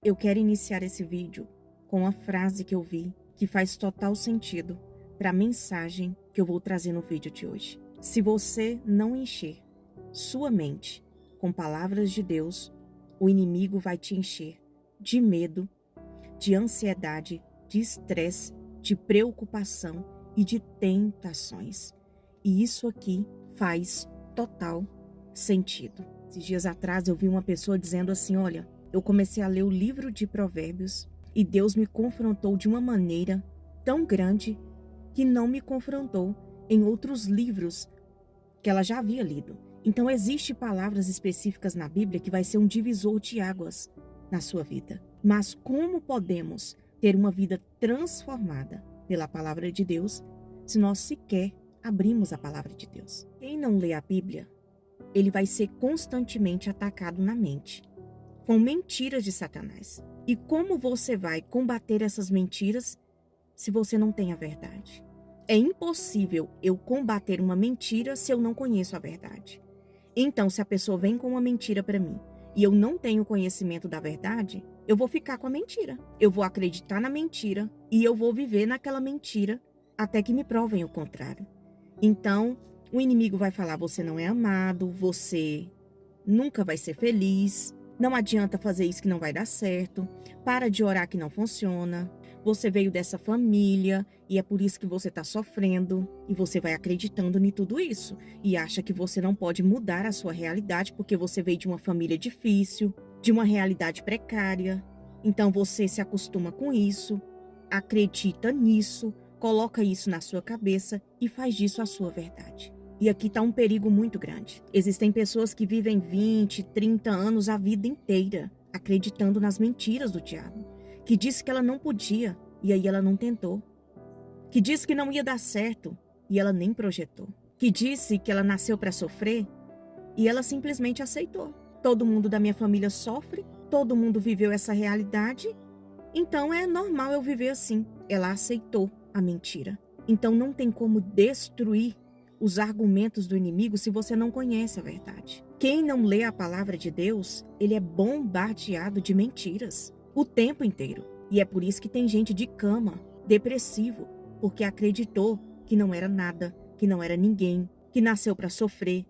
Eu quero iniciar esse vídeo com uma frase que eu vi que faz total sentido para a mensagem que eu vou trazer no vídeo de hoje. Se você não encher sua mente com palavras de Deus, o inimigo vai te encher de medo, de ansiedade, de estresse, de preocupação e de tentações. E isso aqui faz total sentido. Esses dias atrás eu vi uma pessoa dizendo assim, olha, eu comecei a ler o livro de Provérbios e Deus me confrontou de uma maneira tão grande que não me confrontou em outros livros que ela já havia lido. Então existem palavras específicas na Bíblia que vai ser um divisor de águas na sua vida. Mas como podemos ter uma vida transformada pela palavra de Deus se nós sequer abrimos a palavra de Deus? Quem não lê a Bíblia, ele vai ser constantemente atacado na mente com mentiras de Satanás. E como você vai combater essas mentiras se você não tem a verdade? É impossível eu combater uma mentira se eu não conheço a verdade. Então, se a pessoa vem com uma mentira para mim e eu não tenho conhecimento da verdade, eu vou ficar com a mentira. Eu vou acreditar na mentira e eu vou viver naquela mentira até que me provem o contrário. Então, o inimigo vai falar, você não é amado, você nunca vai ser feliz, não adianta fazer isso que não vai dar certo, para de orar que não funciona, você veio dessa família e é por isso que você está sofrendo, e você vai acreditando em tudo isso e acha que você não pode mudar a sua realidade porque você veio de uma família difícil, de uma realidade precária. Então você se acostuma com isso, acredita nisso, coloca isso na sua cabeça e faz disso a sua verdade. E aqui está um perigo muito grande. Existem pessoas que vivem 20, 30 anos a vida inteira acreditando nas mentiras do diabo, que disse que ela não podia e aí ela não tentou, que disse que não ia dar certo e ela nem projetou, que disse que ela nasceu para sofrer e ela simplesmente aceitou. Todo mundo da minha família sofre, todo mundo viveu essa realidade, então é normal eu viver assim. Ela aceitou a mentira. Então não tem como destruir os argumentos do inimigo se você não conhece a verdade. Quem não lê a palavra de Deus, ele é bombardeado de mentiras o tempo inteiro. E é por isso que tem gente de cama, depressivo, porque acreditou que não era nada, que não era ninguém, que nasceu para sofrer,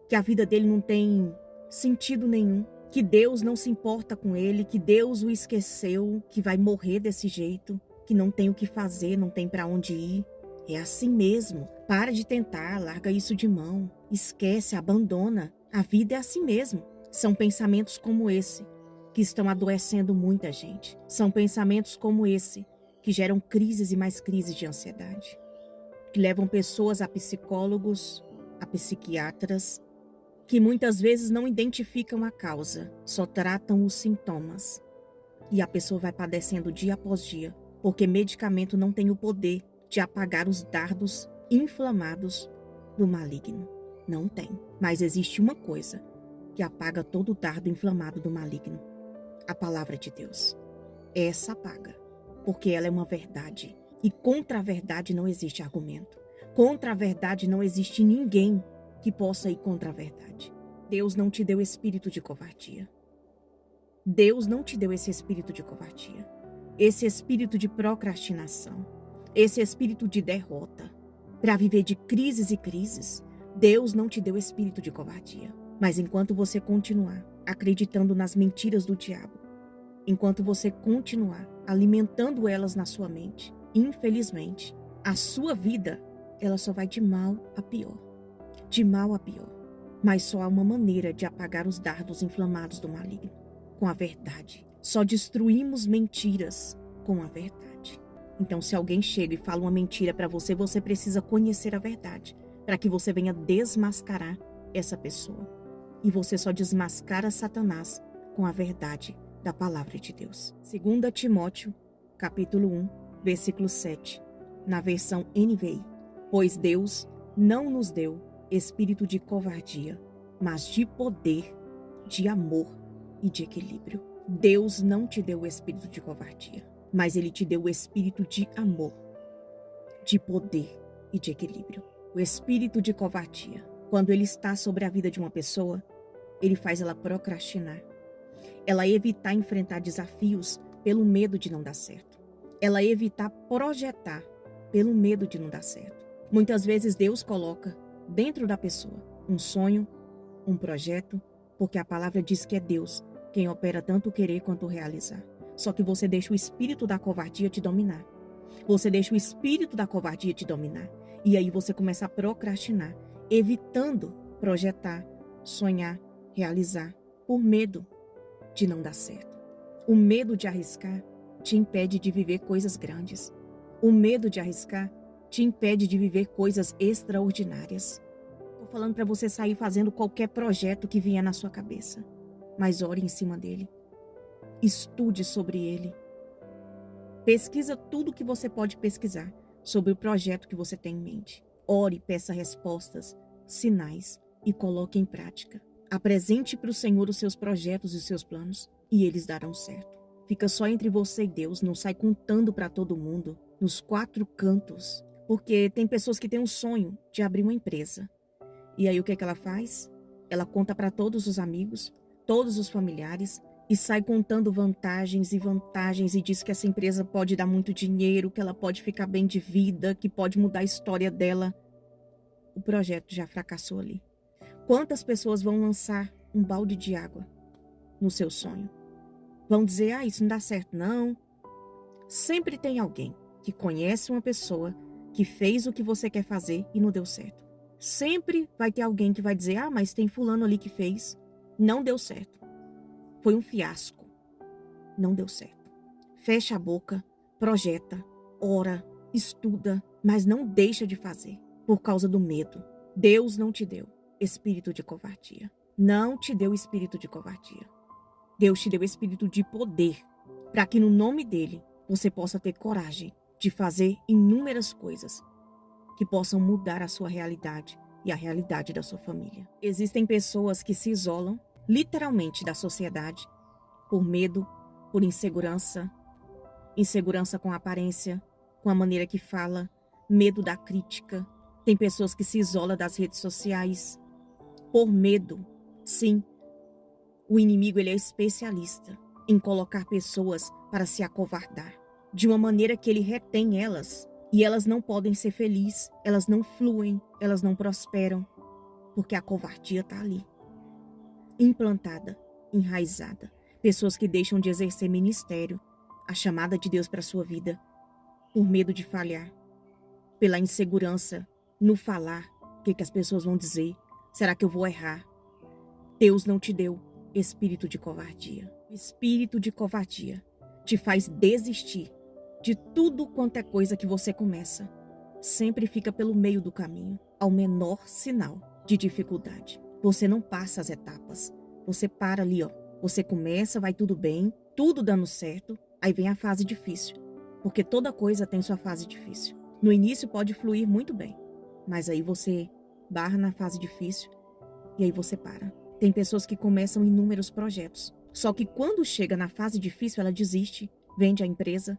que a vida dele não tem sentido nenhum, que Deus não se importa com ele, que Deus o esqueceu, que vai morrer desse jeito, que não tem o que fazer, não tem para onde ir. É assim mesmo. Para de tentar, larga isso de mão. Esquece, abandona. A vida é assim mesmo. São pensamentos como esse que estão adoecendo muita gente. São pensamentos como esse que geram crises e mais crises de ansiedade. Que levam pessoas a psicólogos, a psiquiatras, que muitas vezes não identificam a causa, só tratam os sintomas. E a pessoa vai padecendo dia após dia, porque medicamento não tem o poder de apagar os dardos inflamados do maligno. Não tem. Mas existe uma coisa que apaga todo o dardo inflamado do maligno. A palavra de Deus. Essa apaga, porque ela é uma verdade. E contra a verdade não existe argumento. Contra a verdade não existe ninguém que possa ir contra a verdade. Deus não te deu espírito de covardia. Deus não te deu esse espírito de covardia. Esse espírito de procrastinação. Esse espírito de derrota, para viver de crises e crises. Deus não te deu espírito de covardia. Mas enquanto você continuar acreditando nas mentiras do diabo, enquanto você continuar alimentando elas na sua mente, infelizmente, a sua vida, ela só vai de mal a pior. De mal a pior. Mas só há uma maneira de apagar os dardos inflamados do maligno, com a verdade. Só destruímos mentiras com a verdade. Então, se alguém chega e fala uma mentira para você, você precisa conhecer a verdade, para que você venha desmascarar essa pessoa. E você só desmascara Satanás com a verdade da palavra de Deus. 2 Timóteo, capítulo 1, versículo 7, na versão NVI. Pois Deus não nos deu espírito de covardia, mas de poder, de amor e de equilíbrio. Deus não te deu o espírito de covardia, mas Ele te deu o espírito de amor, de poder e de equilíbrio. O espírito de covardia, quando ele está sobre a vida de uma pessoa, ele faz ela procrastinar. Ela evitar enfrentar desafios pelo medo de não dar certo. Ela evitar projetar pelo medo de não dar certo. Muitas vezes Deus coloca dentro da pessoa um sonho, um projeto, porque a palavra diz que é Deus quem opera tanto o querer quanto o realizar. Só que você deixa o espírito da covardia te dominar. Você deixa o espírito da covardia te dominar. E aí você começa a procrastinar, evitando projetar, sonhar, realizar, por medo de não dar certo. O medo de arriscar te impede de viver coisas grandes. O medo de arriscar te impede de viver coisas extraordinárias. Estou falando para você sair fazendo qualquer projeto que vier na sua cabeça. Mas ore em cima dele. Estude sobre ele. Pesquisa tudo que você pode pesquisar sobre o projeto que você tem em mente. Ore, peça respostas, sinais e coloque em prática. Apresente para o Senhor os seus projetos e os seus planos e eles darão certo. Fica só entre você e Deus, não sai contando para todo mundo, nos 4 cantos. Porque tem pessoas que têm um sonho de abrir uma empresa. E aí o que é que ela faz? Ela conta para todos os amigos, todos os familiares e sai contando vantagens e diz que essa empresa pode dar muito dinheiro, que ela pode ficar bem de vida, que pode mudar a história dela. O projeto já fracassou ali. Quantas pessoas vão lançar um balde de água no seu sonho? Vão dizer, isso não dá certo, não. Sempre tem alguém que conhece uma pessoa que fez o que você quer fazer e não deu certo. Sempre vai ter alguém que vai dizer, mas tem fulano ali que fez, não deu certo. Foi um fiasco, não deu certo. Fecha a boca, projeta, ora, estuda, mas não deixa de fazer por causa do medo. Deus não te deu espírito de covardia. Não te deu espírito de covardia. Deus te deu espírito de poder, para que no nome dele você possa ter coragem de fazer inúmeras coisas que possam mudar a sua realidade e a realidade da sua família. Existem pessoas que se isolam literalmente da sociedade por medo, por insegurança, insegurança com a aparência, com a maneira que fala, medo da crítica. Tem pessoas que se isolam das redes sociais por medo. Sim, o inimigo ele é especialista em colocar pessoas para se acovardar, de uma maneira que ele retém elas, e elas não podem ser felizes, elas não fluem, elas não prosperam, porque a covardia está ali, implantada, enraizada. Pessoas que deixam de exercer ministério, a chamada de Deus para a sua vida, por medo de falhar, pela insegurança no falar, o que as pessoas vão dizer, será que eu vou errar? Deus não te deu espírito de covardia. O espírito de covardia te faz desistir de tudo quanto é coisa que você começa. Sempre fica pelo meio do caminho, ao menor sinal de dificuldade. Você não passa as etapas. Você para ali, Você começa, vai tudo bem, tudo dando certo, aí vem a fase difícil. Porque toda coisa tem sua fase difícil. No início pode fluir muito bem, mas aí você barra na fase difícil e aí você para. Tem pessoas que começam inúmeros projetos, só que quando chega na fase difícil ela desiste, vende a empresa,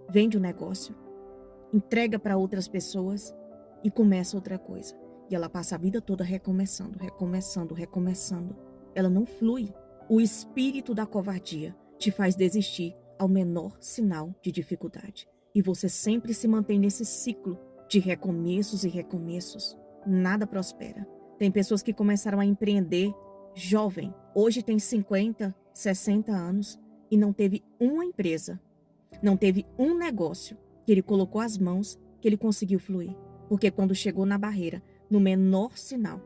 vende o negócio, entrega para outras pessoas e começa outra coisa. E ela passa a vida toda recomeçando. Ela não flui. O espírito da covardia te faz desistir ao menor sinal de dificuldade. E você sempre se mantém nesse ciclo de recomeços e recomeços. Nada prospera. Tem pessoas que começaram a empreender jovem. Hoje tem 50, 60 anos e não teve uma empresa. Não teve um negócio que ele colocou as mãos que ele conseguiu fluir. Porque quando chegou na barreira, no menor sinal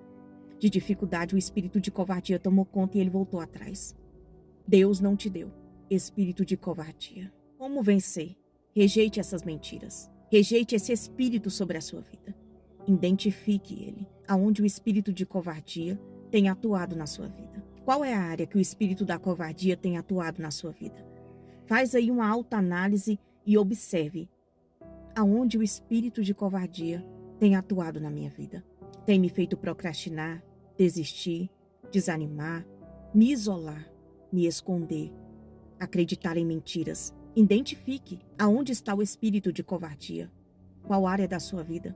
de dificuldade, o espírito de covardia tomou conta e ele voltou atrás. Deus não te deu espírito de covardia. Como vencer? Rejeite essas mentiras. Rejeite esse espírito sobre a sua vida. Identifique ele, aonde o espírito de covardia tem atuado na sua vida. Qual é a área que o espírito da covardia tem atuado na sua vida? Faz aí uma autoanálise e observe aonde o espírito de covardia tem atuado na minha vida. Tem me feito procrastinar, desistir, desanimar, me isolar, me esconder, acreditar em mentiras. Identifique aonde está o espírito de covardia. Qual área da sua vida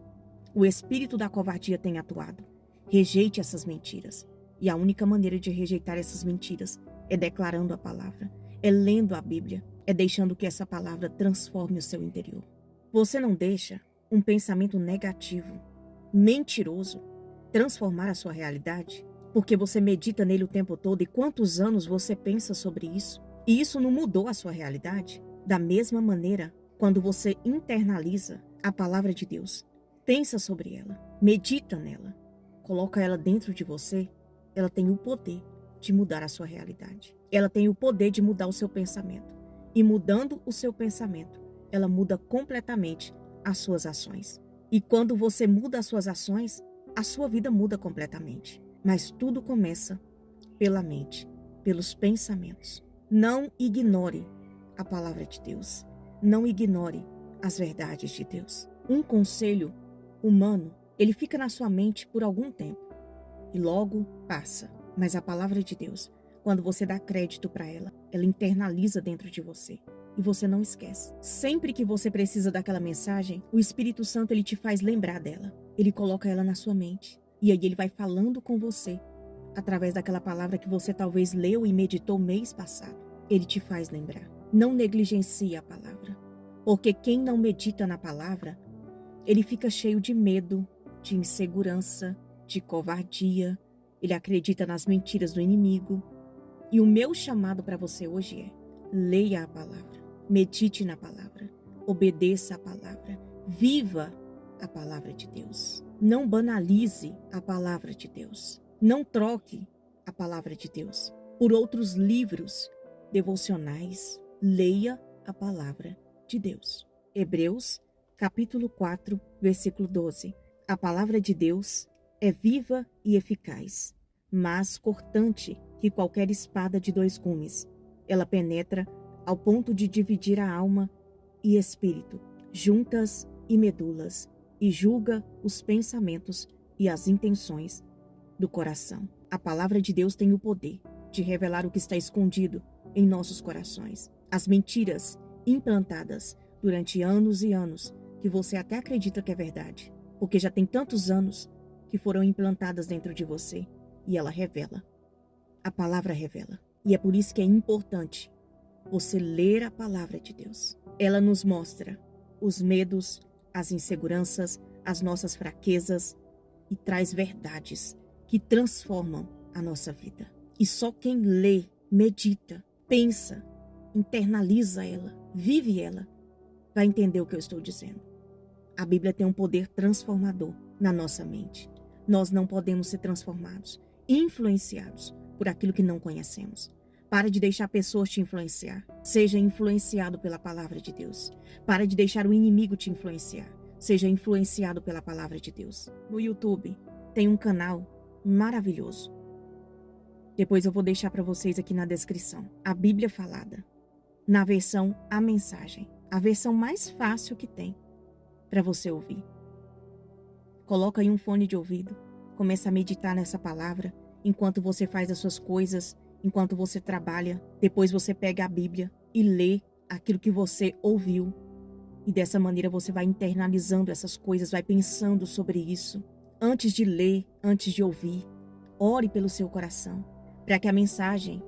o espírito da covardia tem atuado? Rejeite essas mentiras. E a única maneira de rejeitar essas mentiras é declarando a palavra, é lendo a Bíblia, é deixando que essa palavra transforme o seu interior. Você não deixa um pensamento negativo, mentiroso, transformar a sua realidade? Porque você medita nele o tempo todo e quantos anos você pensa sobre isso? E isso não mudou a sua realidade? Da mesma maneira, quando você internaliza a palavra de Deus, pensa sobre ela, medita nela, coloca ela dentro de você, ela tem o poder de mudar a sua realidade. Ela tem o poder de mudar o seu pensamento. E mudando o seu pensamento, ela muda completamente as suas ações. E quando você muda as suas ações, a sua vida muda completamente. Mas tudo começa pela mente, pelos pensamentos. Não ignore a palavra de Deus. Não ignore as verdades de Deus. Um conselho humano, ele fica na sua mente por algum tempo e logo passa. Mas a palavra de Deus, quando você dá crédito para ela, ela internaliza dentro de você e você não esquece. Sempre que você precisa daquela mensagem, o Espírito Santo ele te faz lembrar dela. Ele coloca ela na sua mente e aí ele vai falando com você através daquela palavra que você talvez leu e meditou mês passado. Ele te faz lembrar. Não negligencie a palavra, porque quem não medita na palavra, ele fica cheio de medo, de insegurança, de covardia. Ele acredita nas mentiras do inimigo. E o meu chamado para você hoje é: leia a palavra, medite na palavra, obedeça a palavra, viva a palavra de Deus. Não banalize a palavra de Deus. Não troque a palavra de Deus por outros livros devocionais. Leia a palavra de Deus. Hebreus, capítulo 4, versículo 12. A palavra de Deus é viva e eficaz, mas cortante que qualquer espada de dois gumes. Ela penetra ao ponto de dividir a alma e espírito, juntas e medulas, e julga os pensamentos e as intenções do coração. A palavra de Deus tem o poder de revelar o que está escondido em nossos corações. As mentiras implantadas durante anos e anos, que você até acredita que é verdade, porque já tem tantos anos que foram implantadas dentro de você, e ela revela. A palavra revela. E é por isso que é importante você ler a palavra de Deus. Ela nos mostra os medos, as inseguranças, as nossas fraquezas e traz verdades que transformam a nossa vida. E só quem lê, medita, pensa, internaliza ela, vive ela, vai entender o que eu estou dizendo. A Bíblia tem um poder transformador na nossa mente. Nós não podemos ser transformados, influenciados por aquilo que não conhecemos. Para de deixar pessoas te influenciar. Seja influenciado pela palavra de Deus. Para de deixar o inimigo te influenciar. Seja influenciado pela palavra de Deus. No YouTube tem um canal maravilhoso. Depois eu vou deixar para vocês aqui na descrição. A Bíblia Falada, na versão A Mensagem. A versão mais fácil que tem para você ouvir. Coloca aí um fone de ouvido. Começa a meditar nessa palavra enquanto você faz as suas coisas, enquanto você trabalha. Depois você pega a Bíblia e lê aquilo que você ouviu. E dessa maneira você vai internalizando essas coisas, vai pensando sobre isso. Antes de ler, antes de ouvir, ore pelo seu coração, para que a mensagem,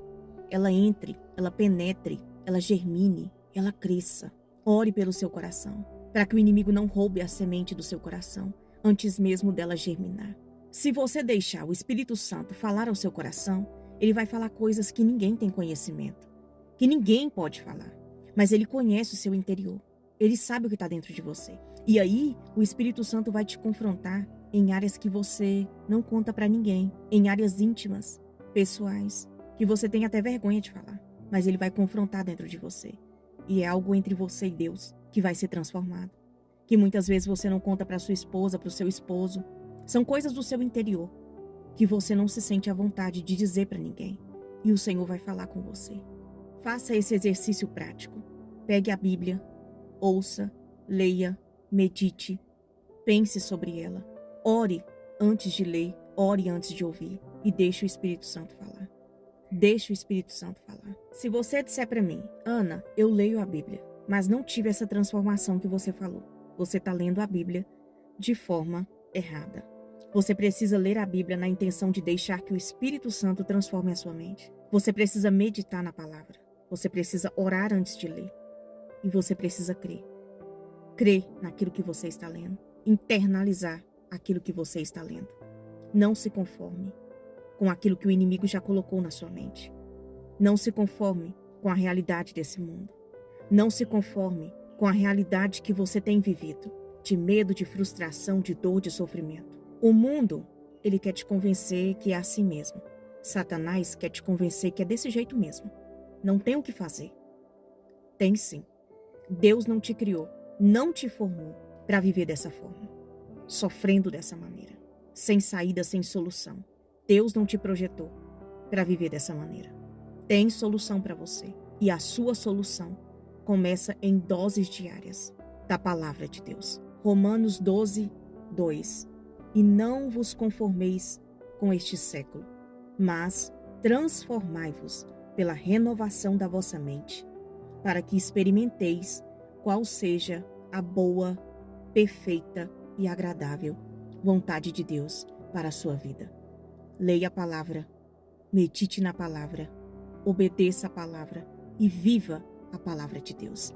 ela entre, ela penetre, ela germine, ela cresça. Ore pelo seu coração, para que o inimigo não roube a semente do seu coração, antes mesmo dela germinar. Se você deixar o Espírito Santo falar ao seu coração, ele vai falar coisas que ninguém tem conhecimento, que ninguém pode falar, mas ele conhece o seu interior, ele sabe o que está dentro de você. E aí, o Espírito Santo vai te confrontar em áreas que você não conta para ninguém, em áreas íntimas, pessoais, que você tem até vergonha de falar, mas ele vai confrontar dentro de você. E é algo entre você e Deus que vai ser transformado, que muitas vezes você não conta para sua esposa, para o seu esposo. São coisas do seu interior que você não se sente à vontade de dizer para ninguém. E o Senhor vai falar com você. Faça esse exercício prático. Pegue a Bíblia, ouça, leia, medite, pense sobre ela. Ore antes de ler, ore antes de ouvir e deixe o Espírito Santo falar. Deixe o Espírito Santo falar. Se você disser para mim, Ana, eu leio a Bíblia, mas não tive essa transformação que você falou, você está lendo a Bíblia de forma errada. Você precisa ler a Bíblia na intenção de deixar que o Espírito Santo transforme a sua mente. Você precisa meditar na palavra. Você precisa orar antes de ler. E você precisa crer. Crer naquilo que você está lendo. Internalizar aquilo que você está lendo. Não se conforme com aquilo que o inimigo já colocou na sua mente. Não se conforme com a realidade desse mundo. Não se conforme com a realidade que você tem vivido, de medo, de frustração, de dor, de sofrimento. O mundo, ele quer te convencer que é assim mesmo. Satanás quer te convencer que é desse jeito mesmo. Não tem o que fazer. Tem sim. Deus não te criou, não te formou para viver dessa forma, sofrendo dessa maneira, sem saída, sem solução. Deus não te projetou para viver dessa maneira. Tem solução para você. E a sua solução começa em doses diárias da palavra de Deus. Romanos 12, 2. E não vos conformeis com este século, mas transformai-vos pela renovação da vossa mente, para que experimenteis qual seja a boa, perfeita e agradável vontade de Deus para a sua vida. Leia a palavra, medite na palavra, obedeça a palavra e viva a palavra de Deus.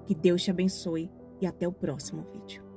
Que Deus te abençoe e até o próximo vídeo.